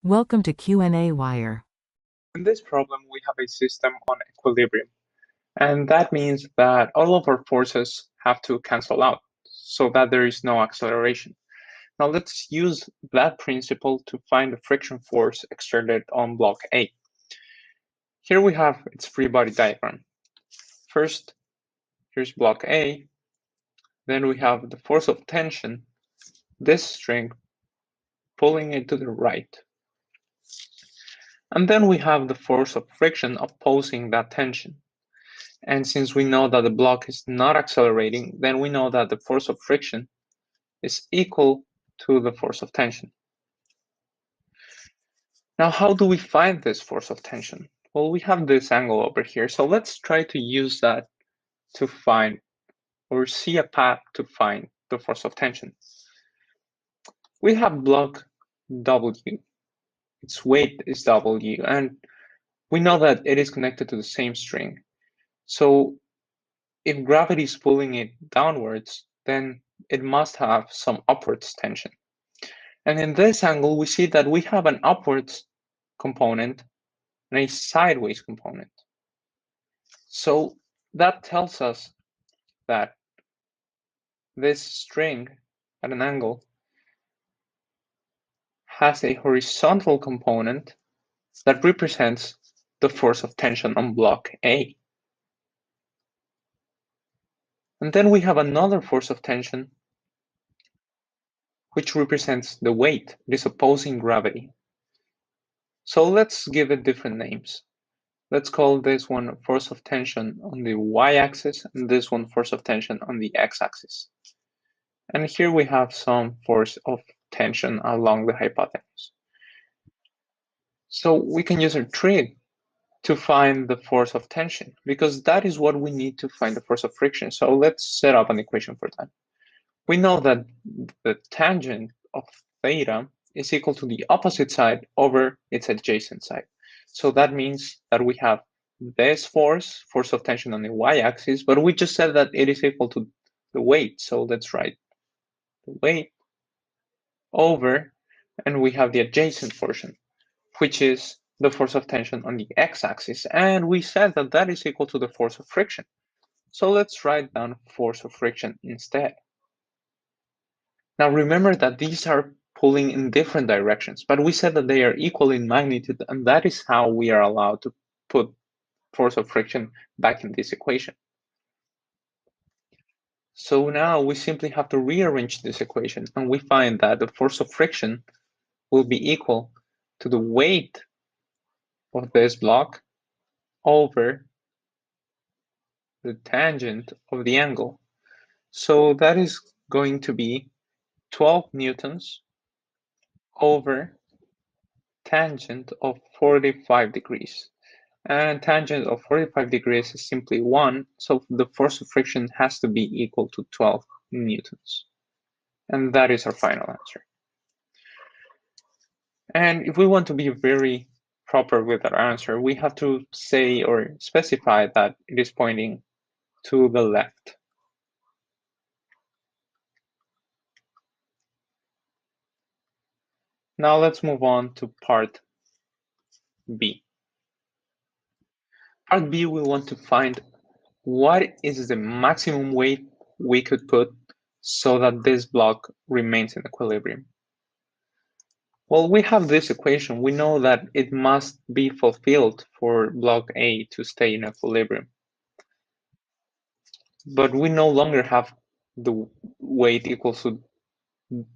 Welcome to qnawire. In this problem, we have a system on equilibrium, and that means that all of our forces have to cancel out so that there is no acceleration. Now let's use that principle to find the friction force exerted on block A. Here we have its free body diagram. First, here's block A. Then we have the force of tension, this string pulling it to the right. And then we have the force of friction opposing that tension. And since we know that the block is not accelerating, then we know that the force of friction is equal to the force of tension. Now, how do we find this force of tension? Well, we have this angle over here, so let's try to use that to find or see a path to find the force of tension. We have block W, its weight is W, and we know that it is connected to the same string. So if gravity is pulling it downwards, then it must have some upwards tension. And in this angle, we see that we have an upwards component and a sideways component. So that tells us that this string at an angle has a horizontal component that represents the force of tension on block A. And then we have another force of tension which represents the weight, it is opposing gravity. So let's give it different names. Let's call this one force of tension on the y-axis and this one force of tension on the x-axis. And here we have some force of tension along the hypotenuse. So we can use a trick to find the force of tension because that is what we need to find the force of friction. So let's set up an equation for that. We know that the tangent of theta is equal to the opposite side over its adjacent side. So that means that we have this force of tension on the y-axis, but we just said that it is equal to the weight. So let's write the weight over, and we have the adjacent portion, which is the force of tension on the x-axis. And we said that that is equal to the force of friction. So let's write down force of friction instead. Now remember that these are pulling in different directions, but we said that they are equal in magnitude, and that is how we are allowed to put force of friction back in this equation. So now we simply have to rearrange this equation, and we find that the force of friction will be equal to the weight of this block over the tangent of the angle. So that is going to be 12 newtons over tangent of 45 degrees. And tangent of 45 degrees is simply 1, so the force of friction has to be equal to 12 newtons. And that is our final answer. And if we want to be very proper with our answer, we have to say or specify that it is pointing to the left. Now let's move on to part B. Part B, we want to find what is the maximum weight we could put so that this block remains in equilibrium. Well, we have this equation. We know that it must be fulfilled for block A to stay in equilibrium. But we no longer have the weight equals to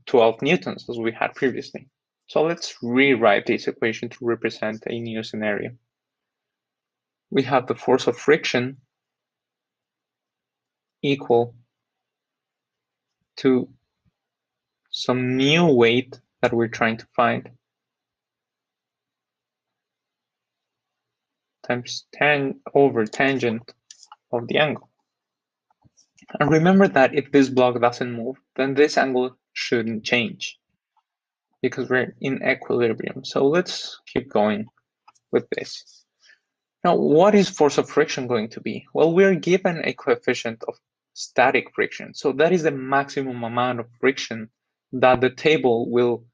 12 newtons as we had previously. So let's rewrite this equation to represent a new scenario. We have the force of friction equal to some new weight that we're trying to find times 10 over tangent of the angle. And remember that if this block doesn't move, then this angle shouldn't change because we're in equilibrium. So let's keep going with this. Now, what is force of friction going to be? Well, we're given a coefficient of static friction. So that is the maximum amount of friction that the table will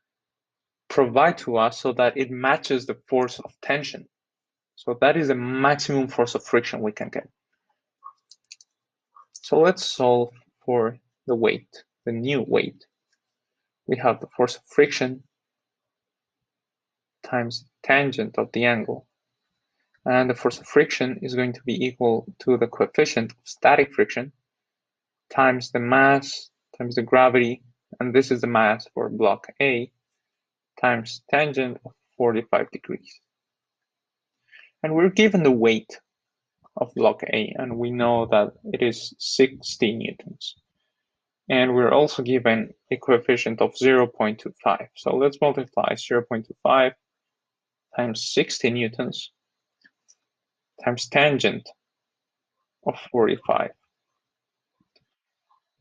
provide to us so that it matches the force of tension. So that is the maximum force of friction we can get. So let's solve for the weight, the new weight. We have the force of friction times tangent of the angle. And the force of friction is going to be equal to the coefficient of static friction times the mass times the gravity, and this is the mass for block A, times tangent of 45 degrees. And we're given the weight of block A, and we know that it is 60 newtons. And we're also given a coefficient of 0.25. So let's multiply 0.25 times 60 newtons times tangent of 45.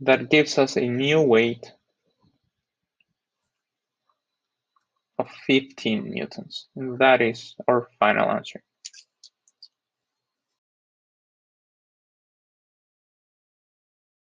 That gives us a new weight of 15 newtons. And that is our final answer.